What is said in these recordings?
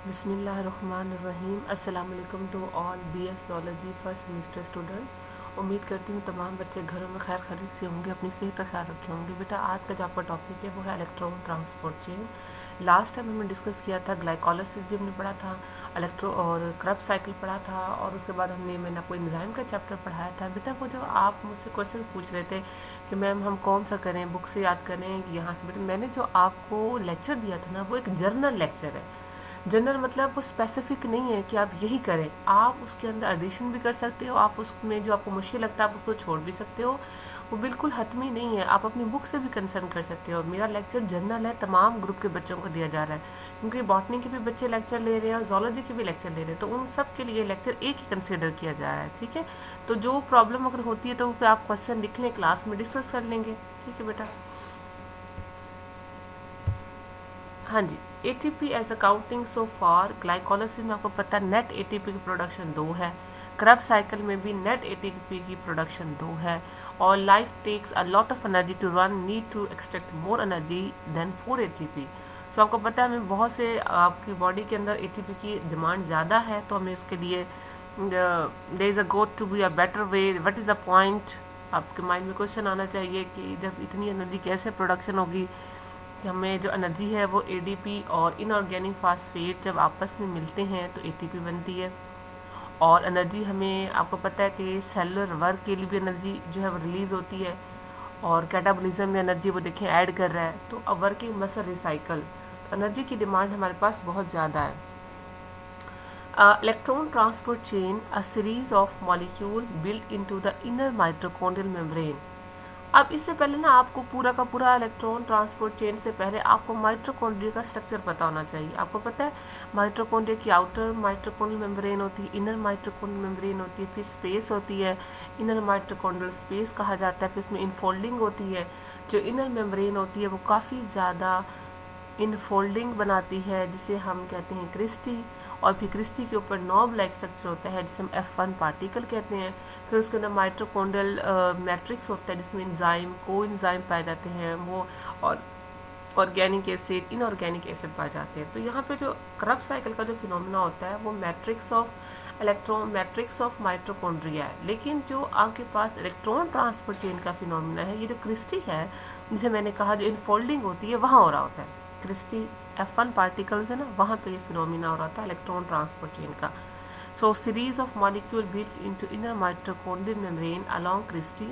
बिस्मिल्लाहिर्रहमानिर्रहीम। अस्सलाम वालेकुम to all BS zoology first semester student. उम्मीद करती हूँ तमाम बच्चे घरों में खैर खैरियत से होंगे, अपनी सेहत का ख्याल रखे होंगे। बेटा आज का जो आपका टॉपिक है वो है electron transport chain. Last time हमने डिस्कस किया था ग्लाइकोलाइसिस भी हमने पढ़ा था, इलेक्ट्रो और क्रब साइकिल पढ़ा था, और उसके बाद मैंने आपको एंजाइम का चैप्टर पढ़ाया था। बेटा वो जो आप मुझसे क्वेश्चन पूछ रहे थे कि मैम हम कौन सा करें, बुक से याद करें यहाँ से, बेटा मैंने जो आपको लेक्चर दिया था ना वो एक जर्नल लेक्चर है। जनरल मतलब वो स्पेसिफिक नहीं है कि आप यही करें, आप उसके अंदर एडिशन भी कर सकते हो, आप उसमें जो आपको मुश्किल लगता है आप उसको छोड़ भी सकते हो। वो बिल्कुल हतमी नहीं है, आप अपनी बुक से भी कंसर्न कर सकते हो। मेरा लेक्चर जनरल है, तमाम ग्रुप के बच्चों को दिया जा रहा है, क्योंकि बॉटनी के भी बच्चे लेक्चर ले रहे हैं और जोलॉजी के भी लेक्चर ले रहे हैं, तो उन सब के लिए लेक्चर एक ही कंसिडर किया जा रहा है। ठीक है, तो जो प्रॉब्लम अगर होती है तो फिर आप क्वेश्चन लिख लें, क्लास में डिस्कस कर लेंगे। ठीक है बेटा। हाँ जी, ATP as accounting so for glycolysis में आपको पता है नेट ATP की प्रोडक्शन 2 है, क्रब साइकिल में भी नेट ATP की प्रोडक्शन 2 है, और life takes a lot of energy to run, need to extract more energy than 4 ATP। So आपको पता है हमें बहुत से आपकी बॉडी के अंदर ATP की डिमांड ज़्यादा है, तो हमें उसके लिए there is a got to be a better way, what is the point. आपके माइंड में क्वेश्चन आना चाहिए कि जब इतनी एनर्जी कैसे प्रोडक्शन होगी, कि हमें जो एनर्जी है वो ADP और इनऑर्गेनिक फास्फेट जब आपस में मिलते हैं तो ATP बनती है। और एनर्जी हमें आपको पता है कि सेलुलर वर्क के लिए भी एनर्जी जो है वो रिलीज़ होती है, और कैटाबॉलिज्म में एनर्जी वो देखें ऐड कर रहा है, तो वर्किंग मसल रिसाइकल, तो एनर्जी की डिमांड हमारे पास बहुत ज़्यादा है। Electron transport chain a series of molecule built into the inner mitochondrial membrane. अब इससे पहले ना आपको पूरा का पूरा इलेक्ट्रॉन ट्रांसपोर्ट चेन से पहले आपको माइटोकॉन्ड्रिया का स्ट्रक्चर पता होना चाहिए। आपको पता है माइटोकॉन्ड्रिया की आउटर माइटोकॉन्ड्रियल मेम्ब्रेन होती है, इनर माइटोकॉन्ड्रियल मेम्ब्रेन होती है, फिर स्पेस होती है, इनर माइटोकॉन्ड्रियल स्पेस कहा जाता है, फिर उसमें इनफोल्डिंग होती है। जो इनर मेम्ब्रेन होती है वो काफ़ी ज़्यादा इनफोल्डिंग बनाती है, जिसे हम कहते हैं क्रिस्टी, और फिर क्रिस्टी के ऊपर नॉब लाइक स्ट्रक्चर होता है जिसे हम F1 पार्टिकल कहते हैं। फिर उसके अंदर माइटोकॉन्ड्रियल मैट्रिक्स होता है जिसमें एंजाइम को एंजाइम पाए जाते हैं, वो और ऑर्गेनिक एसिड इनऑर्गेनिक एसिड पाए जाते हैं। तो यहाँ पे जो क्रब साइकिल का जो फिनोमिना होता है वो matrix of electron matrix of mitochondria है। लेकिन जो आपके पास इलेक्ट्रॉन ट्रांसपोर्ट चेन का फिनोमिना है, ये जो क्रिस्टी है जिसे मैंने कहा जो इनफोल्डिंग होती है वहाँ हो रहा होता है। क्रिस्टी F1 पार्टिकल्स है ना, वहाँ पे ये फिनोमिना हो रहा था इलेक्ट्रॉन ट्रांसपोर्ट चेन का। So series of molecule built into inner mitochondrial membrane along cristae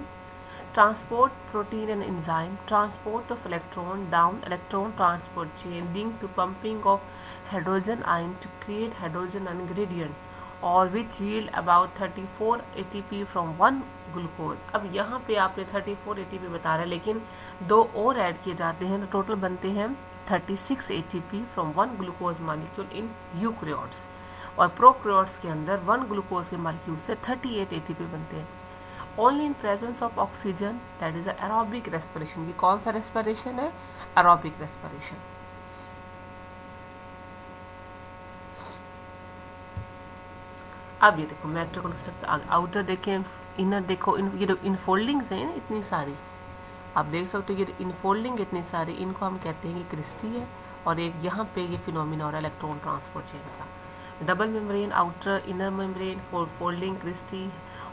transport protein and enzyme transport of electron down electron transport chain linked to pumping of hydrogen ion to create hydrogen ion gradient or which yield about 34 ATP from one glucose। अब यहाँ पे आपने 34 ATP बता रहा है, लेकिन दो और ऐड किए जाते हैं तो टोटल बनते हैं 36 ATP from one glucose molecule in eukaryotes, और प्रोकैरियोट्स के अंदर वन ग्लूकोज के मॉलिक्यूल से 38 ATP बनते हैं। Only in presence of oxygen, that is aerobic respiration. ये कौन सा रेस्पिरेशन है? Aerobic respiration. अब ये देखो माइटोकॉन्ड्रियल स्ट्रक्चर, आउटर देखें, इनर देखो, ये जो इनफोल्डिंग्स हैं इतनी सारी, आप देख सकते हो ये इनफोल्डिंग इतनी सारी, इनको हम कहते हैं कि क्रिस्टी है, और एक यहाँ पे ये फिनोमिना हो रहा है इलेक्ट्रॉन ट्रांसपोर्ट चेन का। Double membrane, outer inner membrane, folding, cristae,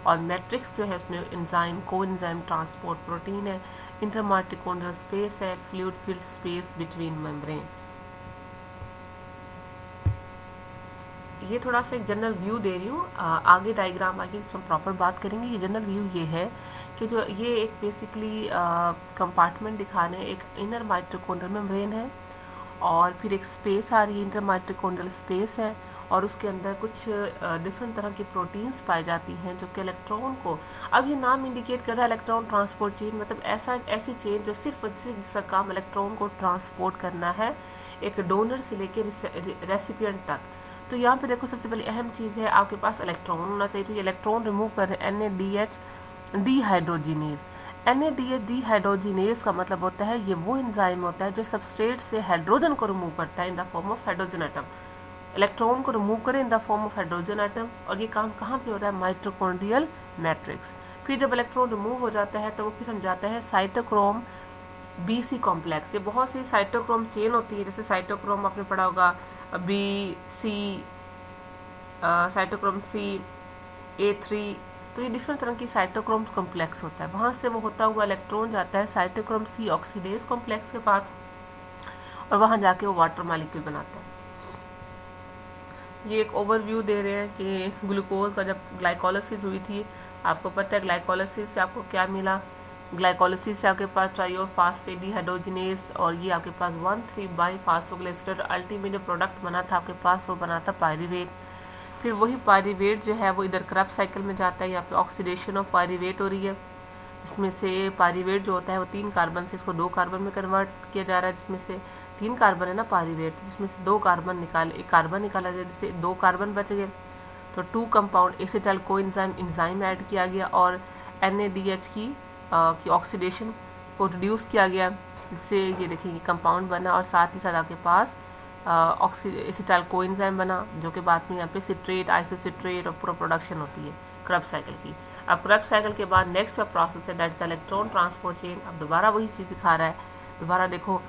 और मैट्रिक्स जो है उसमें एंजाइम को एंजाइम ट्रांसपोर्ट प्रोटीन है, इंटरमाइटोकॉन्ड्रियल स्पेस है, fluid filled space between membrane. ये थोड़ा सा एक जनरल व्यू दे रही हूँ, आगे डायग्राम आगे इसमें प्रॉपर बात करेंगे। ये जनरल व्यू ये है कि जो ये एक बेसिकली कंपार्टमेंट दिखा रहे हैं, एक इनर माइटोकॉन्ड्रियल मेम्ब्रेन है, और फिर एक स्पेस आ रही है, इंटर माइटोकॉन्ड्रियल स्पेस है, और उसके अंदर कुछ डिफरेंट तरह की प्रोटीन्स पाई जाती हैं जो कि इलेक्ट्रॉन को, अब ये नाम इंडिकेट कर रहा है इलेक्ट्रॉन ट्रांसपोर्ट चेन, मतलब ऐसी चेन जो सिर्फ जिसका काम इलेक्ट्रॉन को ट्रांसपोर्ट करना है एक डोनर से लेकर रेसिपिएंट तक। तो यहाँ पे देखो सबसे पहले अहम चीज़ है आपके पास इलेक्ट्रॉन होना चाहिए, तो ये इलेक्ट्रॉन रिमूव कर रहे हैं NADH डीहाइड्रोजिनेज। NADH डीहाइड्रोजिनेज का मतलब होता है ये वो एंजाइम होता है जो सबस्ट्रेट से हाइड्रोजन को रिमूव करता है इन the form of hydrogen atom, electron को रिमूव करे इन the form of hydrogen atom, और ये काम कहाँ पे हो रहा है? Mitochondrial matrix. फिर जब इलेक्ट्रॉन रिमूव हो जाता है तो वो फिर हम जाते हैं साइटोक्रोम BC कॉम्प्लेक्स। ये बहुत सी साइटोक्रोम चेन होती है, जैसे साइटोक्रोम आपने पढ़ा होगा B C, cytochrome C, A3, तो ये डिफरेंट तरह की साइटोक्रोम कॉम्प्लेक्स होता है। वहाँ से वो होता हुआ इलेक्ट्रॉन जाता है साइटोक्रोम सी ऑक्सीडेज कॉम्प्लेक्स के पास और वहाँ जाके वो वाटर मॉलिक्यूल बनाता है। ये एक ओवरव्यू दे रहे हैं कि ग्लूकोज का जब ग्लाइकोलिसिस हुई थी, आपको पता है ग्लाइकोलिसिस से आपको क्या मिला। ग्लाइकोलिसिस से आपके पास ट्राइओ फास्फेट डिहाइड्रोजिनेज और ये आपके पास 1,3-बाइफॉस्फोग्लिसरेट अल्टीमेट प्रोडक्ट बना था आपके पास, वो बना था पायरीवेट। फिर वही पायरीवेट जो है वो इधर क्रब साइकिल में जाता है, यहाँ पे ऑक्सीडेशन ऑफ पायरीवेट हो रही है। इसमें से पायरीवेट जो होता है वो 3 कार्बन से इसको 2 कार्बन में कन्वर्ट किया जा रहा है, जिसमें से 3 कार्बन है ना पायरीवेट, जिसमें से 2 कार्बन एक कार्बन निकाला गया, जिससे 2 कार्बन बच गए। तो 2 कंपाउंड एसिटाइल कोएंजाइम एंड किया गया और NADH की ऑक्सीडेशन को रिड्यूस किया गया, जिससे ये देखिए कंपाउंड बना और साथ ही साथ आपके पास एसिटाइल कोएंजाइम बना, जो कि बाद में यहाँ पे सिट्रेट, आइसोसिट्रेट और पूरा प्रोडक्शन होती है क्रब साइकिल की। अब क्रब साइकिल के बाद नेक्स्ट जो प्रोसेस है that is electron transport chain. अब दोबारा वही चीज़ दिखा रहा है। दोबारा देखो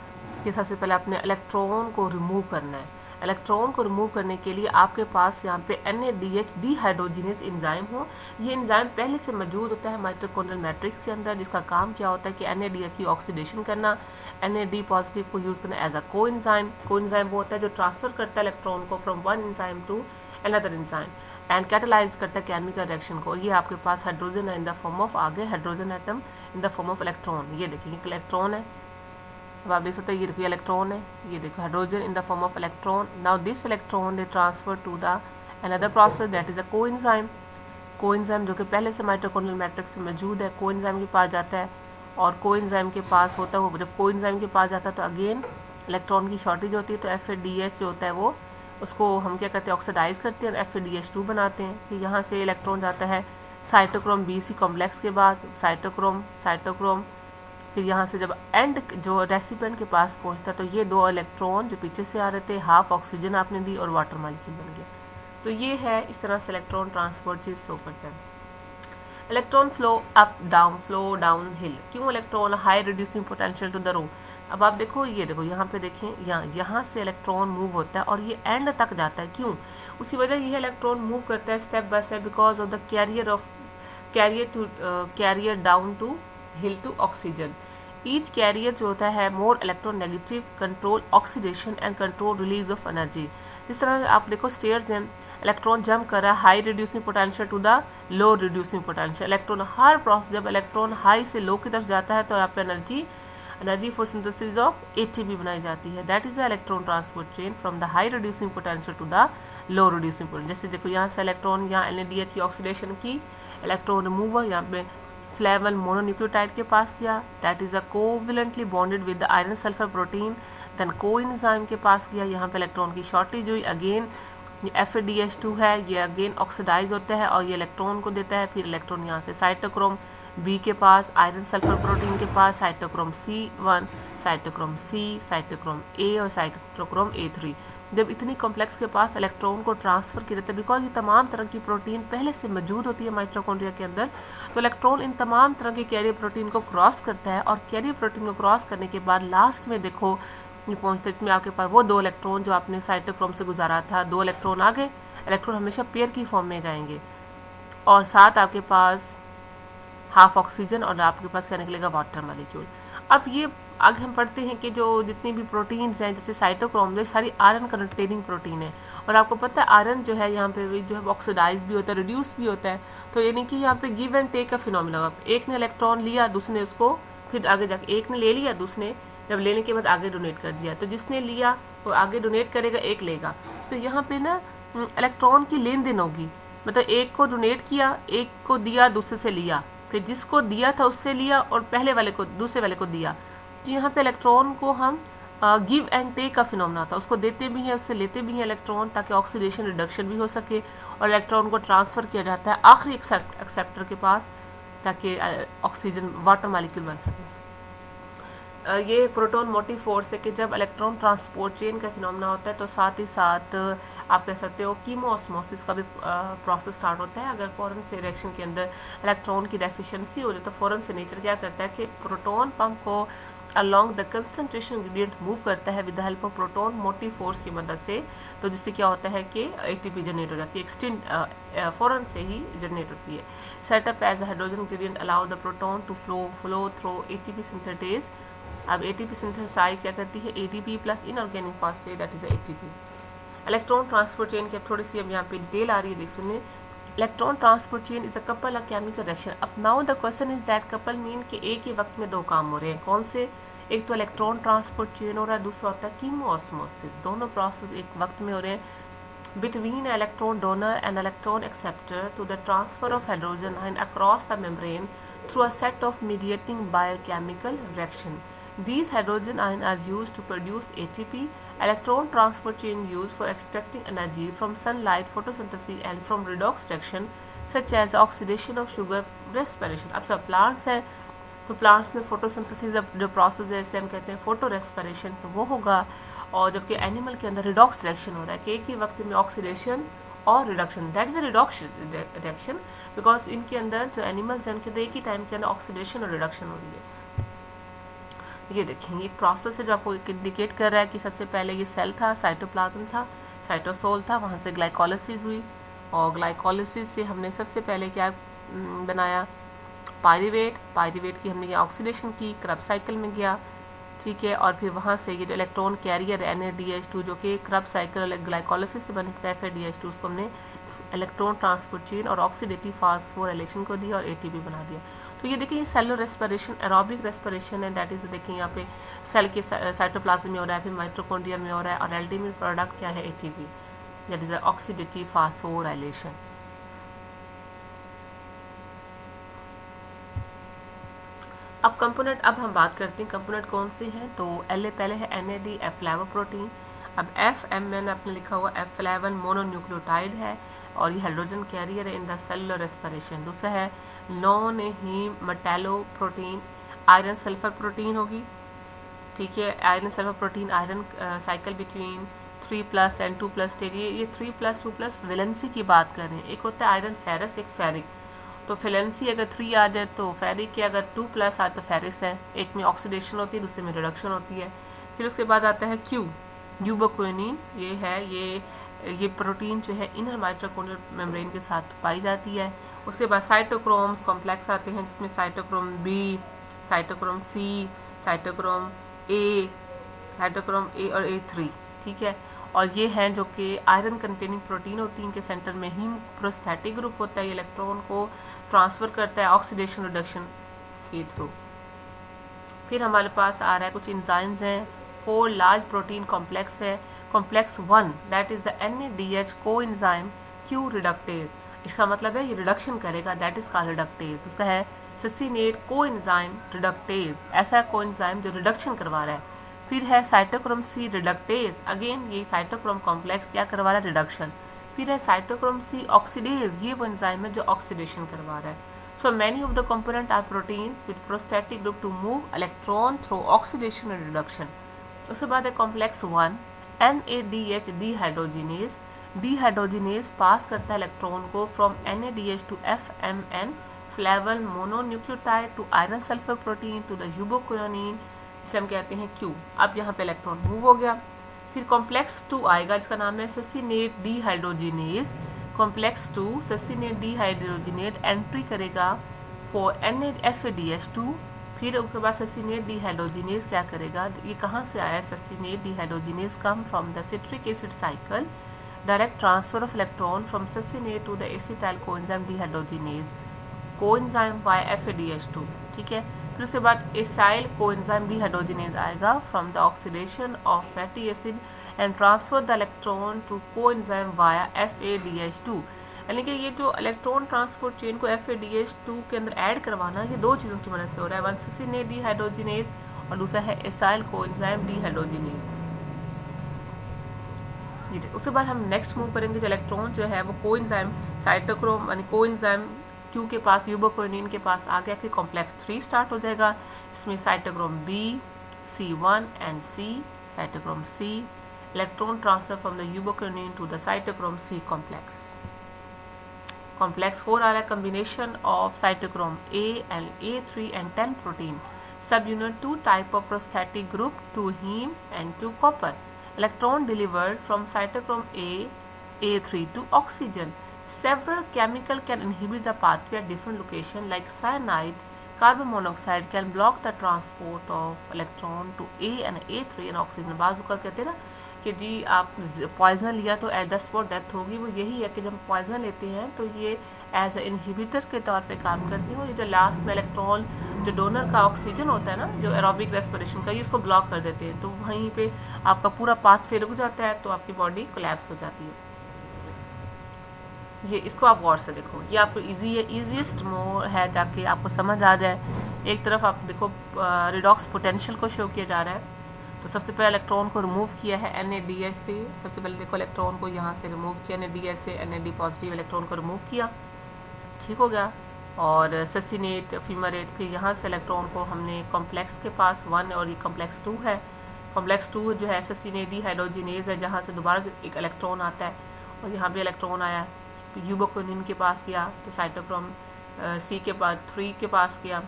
कि सबसे पहले अपने इलेक्ट्रॉन को रिमूव करना है। इलेक्ट्रॉन को रिमूव करने के लिए आपके पास यहाँ पे NADH डिहाइड्रोजिनेज एंजाइम हो। ये एंजाइम पहले से मौजूद होता है माइटोकॉन्ड्रियल मैट्रिक्स के अंदर, जिसका काम क्या होता है कि NADH की ऑक्सीडेशन करना, NAD पॉजिटिव को यूज़ करना एज अ कोएंजाइम। कोएंजाइम वो होता है जो ट्रांसफर करता है इलेक्ट्रॉन को from one enzyme to another enzyme and catalyse करता है केमिकल रिएक्शन को। ये आपके पास हाइड्रोजन है इन द फॉर्म ऑफ, आगे hydrogen atom in the form of electron. ये देखिए इलेक्ट्रॉन है, अब आप देख सकते हैं ये देखिए इलेक्ट्रॉन है, ये देखो hydrogen in the form of electron. Now this electron they transfer to the another process that is a coenzyme. Coenzyme जो कि पहले से माइटोकॉन्ड्रियल मैट्रिक्स में मौजूद है, कोएंजाइम के पास जाता है और कोएंजाइम के पास होता है वो, जब कोएंजाइम के पास जाता है तो अगेन इलेक्ट्रॉन की शॉर्टेज होती है, तो FADH जो होता है वो उसको हम क्या करते हैं ऑक्सीडाइज करते हैं और FADH2 बनाते हैं। फिर यहाँ से इलेक्ट्रॉन जाता है साइटोक्रोम BC कॉम्प्लेक्स के बाद साइटोक्रोम फिर यहाँ से जब एंड जो रेसिपिएंट के पास पहुँचता तो ये 2 इलेक्ट्रॉन जो पीछे से आ रहे थे, हाफ ऑक्सीजन आपने दी और वाटर मॉलिक्यूल बन गया। तो ये है इस तरह से इलेक्ट्रॉन ट्रांसपोर्ट चीज फ्लो करता है। Electron flow up down, flow downhill. क्यों electron high reducing potential to the low. अब आप देखो ये देखो यहाँ पे देखें, यहाँ से इलेक्ट्रॉन मूव होता है और ये एंड तक जाता है। क्यों? उसी वजह ये इलेक्ट्रॉन मूव करता है step by step because of the carrier down to hill to oxygen. Each carrier जो होता है more electronegative control oxidation and control release of energy. जिस तरह आप देखो स्टेयर्स हैं, इलेक्ट्रॉन जंप कर रहा है high reducing potential to the low reducing potential. Electron हर प्रोसेस जब इलेक्ट्रॉन हाई से लो की तरफ जाता है तो यहाँ पे energy for synthesis of ATP बनाई जाती है। That is the electron transport chain from the high reducing potential to the low reducing potential. जैसे देखो यहाँ से इलेक्ट्रॉन यहाँ NADH की ऑक्सीडेशन की, इलेक्ट्रॉन रिमूवर यहाँ पे फ्लेवल मोनोन्यूक्लियोटाइड के पास गया, that is a covalently bonded with the iron sulphur protein. Then coenzyme के पास गया, यहाँ पे इलेक्ट्रॉन की शॉर्टेज हुई, अगेन FADH2 है, ये अगेन ऑक्सीडाइज होता है और ये इलेक्ट्रॉन को देता है। फिर इलेक्ट्रॉन यहाँ से साइटोक्रोम B के पास, आयरन सल्फर प्रोटीन के पास, cytochrome C1, cytochrome C, cytochrome A और साइटोक्रोम A3। जब इतनी कॉम्प्लेक्स के पास इलेक्ट्रॉन को ट्रांसफर किया जाता है बिकॉज ये तमाम तरह की प्रोटीन पहले से मौजूद होती है माइटोकॉन्ड्रिया के अंदर, तो इलेक्ट्रॉन इन तमाम तरह के कैरियर प्रोटीन को क्रॉस करता है और कैरियर प्रोटीन को क्रॉस करने के बाद लास्ट में देखो ये पहुँचते इसमें आपके पास वो 2 इलेक्ट्रॉन जो आपने साइटोक्रोम से गुजारा था, 2 इलेक्ट्रॉन आ गए। इलेक्ट्रॉन हमेशा पेयर की फॉर्म में जाएंगे और साथ आपके पास हाफ ऑक्सीजन और आपके पास क्या निकलेगा वाटर मॉलिक्यूल। अब ये आगे हम पढ़ते हैं कि जो जितनी भी प्रोटीन्स हैं जैसे साइटोक्रोम, जो सारी आयरन कंटेनिंग प्रोटीन है और आपको पता है आयरन जो है यहाँ पे जो है ऑक्सीडाइज भी होता है, रिड्यूस भी होता है। तो यानी कि यहाँ पे गिव एंड टेक का फिनोमिना, एक ने इलेक्ट्रॉन लिया, दूसरे ने उसको फिर आगे जाके, एक ने ले लिया, दूसरे ने जब लेने के बाद आगे डोनेट कर दिया, तो जिसने लिया वो आगे डोनेट करेगा, एक लेगा। तो यहाँ पे ना इलेक्ट्रॉन की लेन देन होगी, मतलब एक को डोनेट किया, एक को दिया, दूसरे से लिया, फिर जिसको दिया था उससे लिया और पहले वाले को दूसरे वाले को दिया। तो यहाँ पे इलेक्ट्रॉन को हम गिव एंड टेक का फिनोमिना था, उसको देते भी हैं उससे लेते भी हैं इलेक्ट्रॉन, ताकि ऑक्सीडेशन रिडक्शन भी हो सके और इलेक्ट्रॉन को ट्रांसफ़र किया जाता है आखिरी एक्सेप्टर के पास ताकि ऑक्सीजन वाटर मॉलिक्यूल बन सके। ये प्रोटॉन मोटिव फोर्स है कि जब इलेक्ट्रॉन ट्रांसपोर्ट चेन का फिनोमिना होता है तो साथ ही साथ आप कह सकते हो कीमोऑस्मोसिस का भी प्रोसेस स्टार्ट होता है। अगर फ़ौरन से रिएक्शन के अंदर इलेक्ट्रॉन की डेफिशिएंसी हो जाए तो फ़ौरन से नेचर क्या करता है कि प्रोटॉन पंप को along the concentration gradient move करता है with the help of proton motive force की मदद से, तो जिससे क्या होता है कि ATP जनरेट हो जाती है, एक्सटेंड फौरन से ही जनरेट होती है. Setup as a hydrogen gradient allow the proton to flow through ATP synthetase. अब ATP सिंथेसाइज क्या करती है, ADP plus inorganic phosphate that is ATP. Electron transport chain की अब थोड़ी सी अब यहाँ पे डिटेल आ रही है, देख सुनिए. Electron transport chain is a couple a chemical reaction. अब now the question is that couple mean कि एक ही वक्त में दो काम हो रहे हैं. कौन से? एक तो इलेक्ट्रॉन ट्रांसपोर्ट चेन हो रहा है, दूसरा होता है कीमोऑस्मोसिस. दोनों प्रोसेस एक वक्त में हो रहे हैं between electron donor and electron acceptor to the transfer of hydrogen ion across the membrane through a set of mediating biochemical reaction. These hydrogen ions are used to produce ATP. Electron transport chain used for extracting energy from sunlight, photosynthesis and from redox reaction such as oxidation of sugar, respiration. अब सब plants है तो plants में photosynthesis जो process है इसे हम कहते हैं फोटो रेस्पिरेशन, तो वो होगा. और जबकि एनिमल के अंदर रिडॉक्स रिएक्शन हो रहा है कि एक ही वक्त में ऑक्सीडेशन और reduction, that is a redox reaction because इनके अंदर जो एनिमल्स हैं उनके एक ही टाइम के अंदर ऑक्सीडेशन और रिडक्शन हो रही है. ये देखेंगे एक प्रोसेस है जो आपको इंडिकेट कर रहा है कि सबसे पहले ये सेल था, साइटोप्लाज्म था, साइटोसोल था, वहाँ से ग्लाइकोलिसिस हुई और ग्लाइकोलिसिस से हमने सबसे पहले क्या बनाया, पायरीवेट. पायरीवेट की हमने ऑक्सीडेशन की, क्रब साइकिल में गया, ठीक है. और फिर वहाँ से ये जो इलेक्ट्रॉन कैरियर NADH2 जो कि क्रब साइकिल ग्लाइकोलिसिस से बनता है, फिर DH2 उसको हमने इलेक्ट्रॉन ट्रांसपोर्ट चेन और ऑक्सीडेटिव फास्फोराइलेशन को दिया और ATP बना दिया. तो ये देखिए सेलुलर रेस्पिरेशन, एरोबिक रेस्पिरेशन है, दैट इज देखिए यहाँ पे सेल के साइटोप्लाज्म में हो रहा है, फिर माइटोकॉन्ड्रिया में हो रहा है और अल्टीमेट प्रोडक्ट क्या है, ATP, that is oxidative phosphorylation. अब कंपोनेंट, अब हम बात करते हैं कंपोनेंट कौन से हैं. तो पहले है NAD फ्लैवोप्रोटीन. अब मैंने आपने लिखा हुआ F11 मोनोन्यूक्लियोटाइड है और ये हाइड्रोजन कैरियर है इन द सेलुलर रेस्पिरेशन. दूसरा है नॉन हीमटेलोप्रोटीन, आयरन सल्फर प्रोटीन होगी, ठीक है. Iron sulphur protein iron cycle between 3+ and 2+ stage. ये 3+ 2+ वैलेंसी की बात कर रहे हैं. एक होता है आयरन फेरस, एक फेरिक. तो वैलेंसी अगर 3 आ जाए तो फेरिक है, अगर 2+ आए तो फेरिस है. एक में ऑक्सीडेशन होती है, दूसरे में रिडक्शन होती है. फिर उसके बाद आता है Q, यूबोक्विनिन. ये है ये प्रोटीन जो है इनर माइटोकॉन्ड्रियल मेम्ब्रेन के साथ पाई जाती है. उसके बाद साइटोक्रोम्स कॉम्प्लेक्स आते हैं जिसमें cytochrome B, cytochrome C, cytochrome A और A3, ठीक है. और ये हैं जो कि आयरन कंटेनिंग प्रोटीन होती है. इनके सेंटर में हीम प्रोस्टैटिक ग्रुप होता है, इलेक्ट्रॉन को ट्रांसफर करता है ऑक्सीडेशन रिडक्शन के थ्रू. फिर हमारे पास आ रहा है कुछ इंजाइम्स हैं. 4 लार्ज प्रोटीन कॉम्प्लेक्स है. Complex 1 that is the NADH coenzyme Q reductase. इसका मतलब है ये रिडक्शन करेगा, दैट इज कॉल्ड रिडक्टेज. दूसरा है ससिनेट कोएंजाइम रिडक्टेज, ऐसा कोएंजाइम जो रिडक्शन करवा रहा है. फिर है साइटोक्रोम C रिडक्टेज, अगेन ये साइटोक्रोम कॉम्प्लेक्स क्या करवा रहा है, रिडक्शन. फिर है साइटोक्रोम C ऑक्सीडेज, ये वो एंजाइम है जो ऑक्सीडेशन करवा रहा है. So many of the components are protein with prostatic group to move electron through oxidation and reduction. उसके बाद है कॉम्प्लेक्स 1 NADH डिहाइड्रोजिनेज. डिहाइड्रोजिनेज पास करता है इलेक्ट्रॉन को from NADH to FMN flavin mononucleotide to iron sulphur protein to the ubiquinone, इसे हम कहते हैं Q. अब यहाँ पे इलेक्ट्रॉन मूव हो गया. फिर कॉम्प्लेक्स 2 आएगा जिसका नाम है ससिनेट डिहाइड्रोजिनेज. कॉम्प्लेक्स 2 ससिनेट डिहाइड्रोजिनेट एंट्री करेगा फॉर FADH2. फिर उसके बाद ससिनेट डिहाइड्रोजिनेज क्या करेगा, ये कहाँ से आया, succinate dehydrogenase come from the citric acid cycle, direct transfer of electron from succinate to the acetyl coenzyme dehydrogenase coenzyme by FADH2, ठीक है. फिर उसके बाद एसाइल कोएंजाइम डिहाइड्रोजिनेज आएगा from the oxidation of fatty acid and transfer the electron to coenzyme via FADH2. यानी कि ये जो इलेक्ट्रॉन ट्रांसपोर्ट चेन को FADH2 के अंदर ऐड करवाना ये दो चीज़ों की मदद से हो रहा है. वन ससिनेट डिहाइड्रोजिनेज और दूसरा है एसाइल कोएंजाइम डिहाइड्रोजिनेज. उसके बाद हम नेक्स्ट मूव करेंगे. जो इलेक्ट्रॉन जो है वो कोएंजाइम साइटोक्रोम यानी कोएंजाइम Q के पास यूबोक्विनिन के पास आ गया. फिर कॉम्प्लेक्स 3 स्टार्ट हो जाएगा. इसमें cytochrome B, C1 and C, cytochrome C, electron transfer from the ubiquinone to the cytochrome C complex. Complex 4 आ रहा है combination of cytochrome A and A3 and 10 protein. Subunit 2 type of prosthetic group 2 heme and 2 copper. Electron delivered from cytochrome A3 to oxygen. Several chemical can inhibit the pathway at different locations like cyanide, carbon monoxide can block the transport of electron to A and A3 and oxygen. बाज़ कहते हैं ना कि जी आप poison लिया तो at the spot death होगी, वो यही है कि जब पॉइजन लेते हैं तो ये एज ए इनहिबिटर के तौर पे काम करती है। ये जो लास्ट में इलेक्ट्रॉन जो डोनर का ऑक्सीजन होता है ना, जो एरोबिक रेस्पिरेशन का, ये इसको ब्लॉक कर देते हैं, तो वहीं पे आपका पूरा पाथ फेल हो जाता है, तो आपकी बॉडी कोलैप्स हो जाती है। ये इसको आप गौर से देखो, ये आपको इजी है, ईजीएस्ट मोड है ताकि आपको समझ आ जाए। एक तरफ आप देखो रिडॉक्स पोटेंशियल को शो किया जा रहा है, तो सबसे पहले इलेक्ट्रॉन को रिमूव किया है NADH से। सबसे पहले देखो इलेक्ट्रॉन को यहाँ से रिमूव किया NADH से, NAD पॉजिटिव इलेक्ट्रॉन को रिमूव किया, ठीक हो गया। और ससिनेट फ्यूमरेट, फिर यहाँ से इलेक्ट्रॉन को हमने कॉम्प्लेक्स के पास 1 और ये कॉम्प्लेक्स 2 है। कॉम्प्लेक्स 2 जो है ससिनेडी हाइड्रोजिनेज है, जहाँ से दोबारा एक इलेक्ट्रॉन आता है, और यहाँ पे इलेक्ट्रॉन आया यूबोक्विनिन के पास गया तो साइटोक्रोम C के पास 3 के पास गया,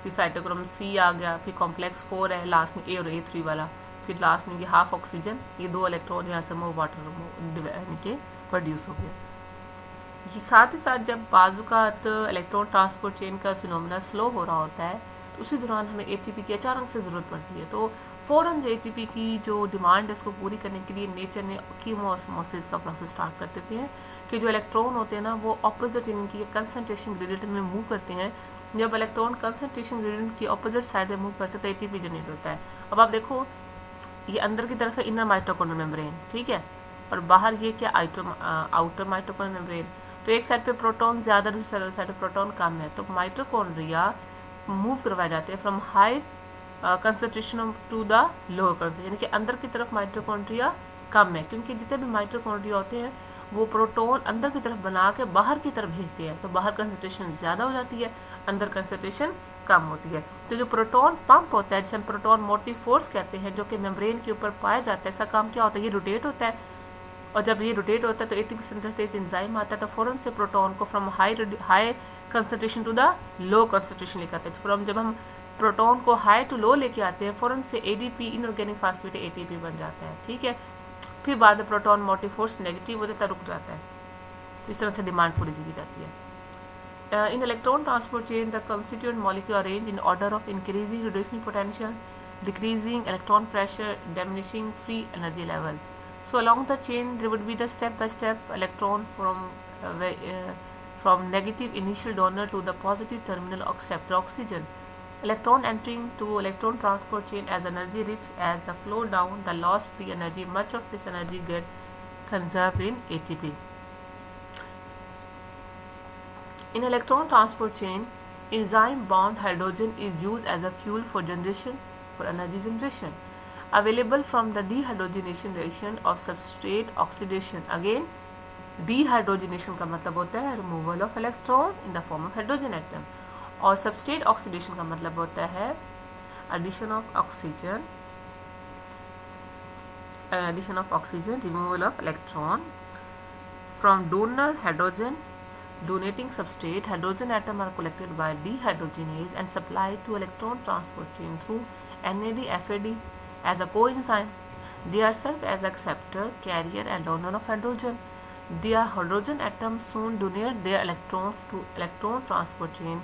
फिर साइटोक्रोम C आ गया, फिर कॉम्प्लेक्स 4 है लास्ट में A और A3 वाला, फिर लास्ट में ये हाफ ऑक्सीजन, ये 2 इलेक्ट्रॉन यहाँ से मोर वाटर नीचे प्रोड्यूस हो गया। ये साथ ही साथ जब बाजुकात इलेक्ट्रॉन ट्रांसपोर्ट चेन का फिनोमेना स्लो हो रहा होता है, तो उसी दौरान हमें ATP की अचानक से ज़रूरत पड़ती है, तो फ़ौरन जो ATP की जो डिमांड है उसको पूरी करने के लिए नेचर ने कीमोस्मोसिस का प्रोसेस स्टार्ट कर देते हैं कि जो इलेक्ट्रॉन होते हैं ना वो ऑपोजिट इनकी कंसनट्रेशन ग्रेडियंट में मूव करते हैं। जब इलेक्ट्रॉन कंसनट्रेशन ग्रेडियंट की ऑपोजिट साइड में मूव करते हैं तो ATP जनरेट होता है। अब आप देखो ये अंदर की तरफ है इनर माइटोकॉन्ड्रियल मेम्ब्रेन, ठीक है, और बाहर ये क्या आउटर माइटोकॉन्ड्रियल मेम्ब्रेन। तो एक साइड पे प्रोटॉन ज़्यादा, दूसरी साइड पे प्रोटॉन कम है, तो माइटोकॉन्ड्रिया मूव करवाए जाते हैं from high concentration to the lower concentration, यानी कि अंदर की तरफ माइटोकॉन्ड्रिया कम है, क्योंकि जितने भी माइटोकॉन्ड्रिया होते हैं वो प्रोटॉन अंदर की तरफ बना के बाहर की तरफ भेजते हैं, तो बाहर कंसनट्रेशन ज़्यादा हो जाती है, अंदर कंसनट्रेशन कम होती है। तो जो प्रोटॉन पंप होता है जिसे हम प्रोटॉन मोटिव फोर्स कहते हैं, जो कि मेम्ब्रेन के ऊपर पाया जाता है, इसका काम क्या होता है, ये रोटेट होता है, और जब ये रोटेट होता है तो ATP सिंथेसिस एंजाइम आता है, तो फ़ौरन से प्रोटॉन को from high concentration to the low concentration लेकर आते हैं। फ्रॉम जब हम प्रोटॉन को हाई टू लो लेके आते हैं, फ़ौरन से ADP इनऑर्गेनिक फास्फेट ATP बन जाता है, ठीक है। फिर बाद में प्रोटॉन मोटिव फोर्स नेगेटिव हो जाता है, रुक जाता है, तो इस तरह से डिमांड पूरी की जाती है। In electron transport chain, the constituent molecule arrange in order of increasing reducing potential, decreasing electron pressure, diminishing free energy level. So along the chain there would be the step-by-step electron from negative initial donor to the positive terminal acceptor oxygen. Electron entering to electron transport chain as energy rich, as the flow down the lost free energy, much of this energy get conserved in ATP. In electron transport chain, enzyme bound hydrogen is used as a fuel for energy generation, available from the dehydrogenation reaction of substrate oxidation. Again, dehydrogenation का मतलब होता है removal of electron in the form of hydrogen atom, और substrate oxidation का मतलब होता है addition of oxygen, removal of electron from donor hydrogen. Donating substrate hydrogen atom are collected by dehydrogenase and supplied to electron transport chain through NAD/FAD as a coenzyme. They are served as acceptor, carrier and donor of hydrogen. Their hydrogen atoms soon donate their electrons to electron transport chain.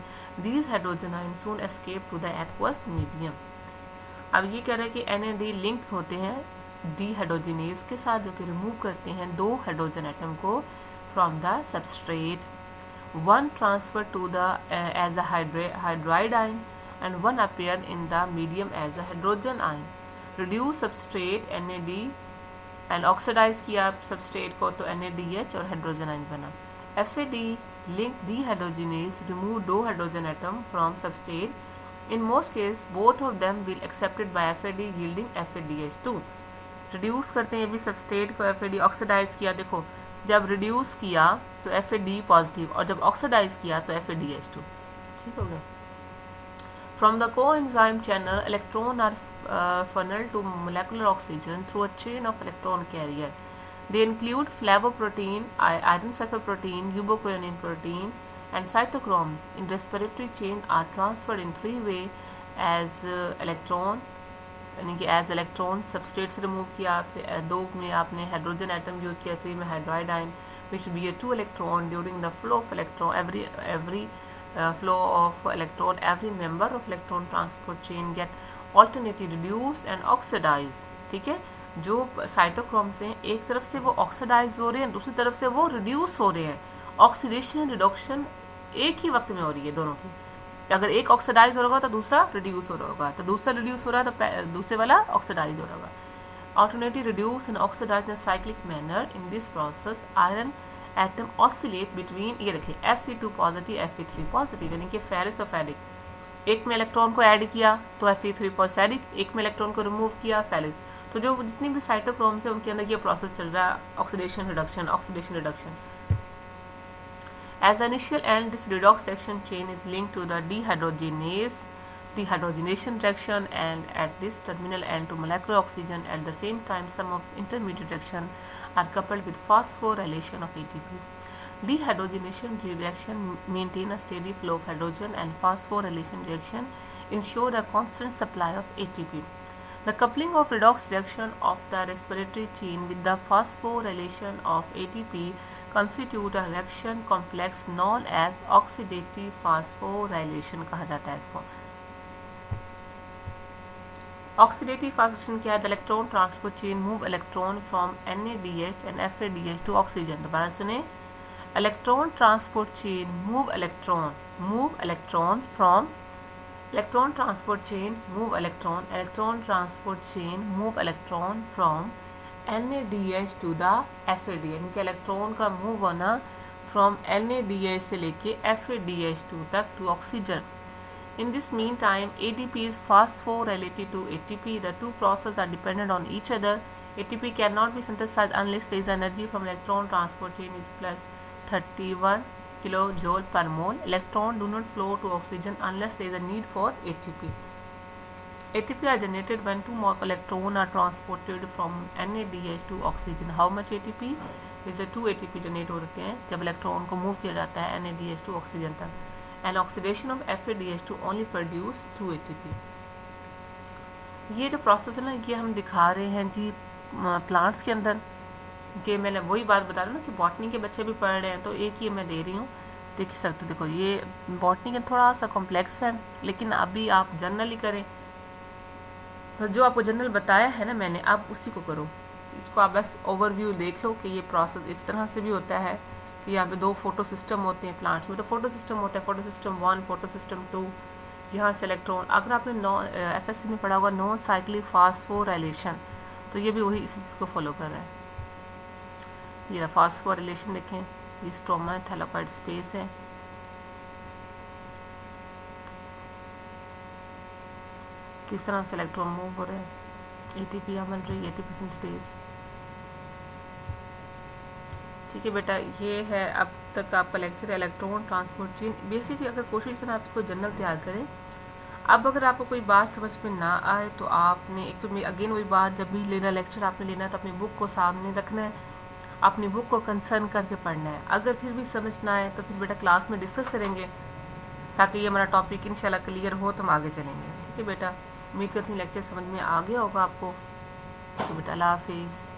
These hydrogen ions soon escape to the aqueous medium. अब ये कह रहे हैं कि NAD link होते हैं dehydrogenase के साथ, जो कि रिमूव करते हैं 2 हाइड्रोजन एटम को from the substrate. One transferred to the as a hydride ion and one appeared in the medium as a hydrogen ion. Reduce substrate NAD and oxidize किया substrate को तो NADH और hydrogen ion बना. FAD link dehydrogenase remove 2 hydrogen atom from substrate. In most cases both of them will accepted by FAD yielding FADH2. Reduce करते हैं भी substrate को, FAD oxidize किया, देखो जब रिड्यूस किया तो FAD पॉजिटिव और जब ऑक्सीडाइज किया तो FADH2, ठीक हो गया। From the coenzyme channel electron are funneled to molecular oxygen through a chain of electron carrier. They include flavoprotein, iron sulfur protein, ubiquinone protein and cytochromes in respiratory chain are transferred in 3 ways as electron, यानी कि as electron substrate से remove किया, फिर 2 में आपने hydrogen atom use किया, 3 में hydride ion which bear 2 electron during the flow of electron every flow of electron every member of electron transport chain get alternately reduced and oxidized. ठीक है, जो साइटोक्रोम्स हैं एक तरफ से वो ऑक्सीडाइज हो रहे हैं, दूसरी तरफ से वो रिड्यूस हो रहे हैं. ऑक्सीडेशन रिडक्शन एक ही वक्त में हो रही है दोनों की. अगर एक ऑक्सीडाइज हो रहा होगा तो दूसरा रिड्यूस हो रहा होगा, तो दूसरा रिड्यूस हो रहा है तो दूसरे वाला ऑक्सीडाइज हो रहा होगा. Alternately reduce and oxidize in a cyclic manner. In this process, iron atom oscillate between, ये देखिए, Fe2 पॉजिटिव Fe3 पॉजिटिव, यानी कि फेरस और फेरिक. एक में इलेक्ट्रॉन को ऐड किया तो Fe3 फेरिक, एक में इलेक्ट्रॉन को रिमूव किया फेरिस. तो जो जितनी भी साइटोक्रोम्स है उनके अंदर ये प्रोसेस चल रहा है, oxidation reduction, oxidation reduction. As initial end, this redox reaction chain is linked to the dehydrogenation reaction, and at this terminal end to molecular oxygen. At the same time, some of intermediate reaction are coupled with phosphorylation of ATP. Dehydrogenation reaction maintain a steady flow of hydrogen, and phosphorylation reaction ensure a constant supply of ATP. The coupling of redox reaction of the respiratory chain with the phosphorylation of ATP constitute a reaction complex known as oxidative phosphorylation कहा जाता है इसको. Oxidative phosphorylation क्या है? The electron transport chain move electron from NADH and FADH to oxygen. दोबारा सुने, electron transport chain move electron from electron transport chain move electron from NADH to the FADH, यानी कि इलेक्ट्रॉन का move होना from NADH से लेके FADH2 तक to oxygen. In this meantime, ATP is phosphorylated to ATP. The two processes are dependent on each other. ATP cannot be synthesized unless there is energy from electron transport chain is plus 31 kilojoule per mole. Electrons do not flow to oxygen unless there is a need for ATP. ATP are generated when two electrons are transported from NADH to oxygen. How much ATP? जैसे 2 ATP generate होते हैं जब electron को move किया जाता है NADH to oxygen तक. And oxidation of FADH2 only produce 2 ATP. ये जो प्रोसेस है ना, ये हम दिखा रहे हैं जी प्लांट्स के अंदर, कि मैंने वही बात बता रहा हूँ ना कि बॉटनी के बच्चे भी पढ़ रहे हैं, तो एक ही मैं दे रही हूँ, देख सकते हो. देखो ये बॉटनी का थोड़ा सा कॉम्प्लेक्स है, लेकिन अभी आप जनरली करें, तो जो आपको जनरल बताया है ना मैंने, आप उसी को करो. इसको आप बस ओवरव्यू देख लो कि ये प्रोसेस इस तरह से भी होता है कि यहाँ पे 2 फोटो सिस्टम होते हैं प्लांट्स में. तो फोटो सिस्टम होता है फोटो सिस्टम 1, फोटो सिस्टम 2. यहाँ से इलेक्ट्रॉन, अगर आपने FSC में पढ़ा होगा नॉन साइक्लिक फास्फोराइलेशन, तो ये भी वही इसी चीज़ को फॉलो कर रहा है. ये फास्फोराइलेशन देखें, ये स्ट्रोमा थैलाकॉइड स्पेस है. किस तरह से इलेक्ट्रॉन मूव हो रहे हैं, ATP यहाँ बन रही है, ATP सिंथेसिस. ठीक है बेटा, ये है अब तक आपका lecture electron transport chain. Basically अगर कोशिश करें आप इसको जनरल तैयार करें. अब अगर आपको कोई बात समझ में ना आए तो आपने एक तो अगेन वही बात, जब भी लेना लेक्चर आपने लेना है तो अपनी बुक को सामने रखना है, अपनी बुक को कंसर्न करके पढ़ना है. अगर फिर भी समझ ना आए तो फिर बेटा क्लास में डिस्कस करेंगे, ताकि ये हमारा टॉपिक इंशाल्लाह क्लियर हो तो हम आगे चलेंगे. ठीक है बेटा, उम्मीद करती हूँ लेक्चर समझ में आ गया होगा आपको. तो बेटा अल्लाह हाफिज़.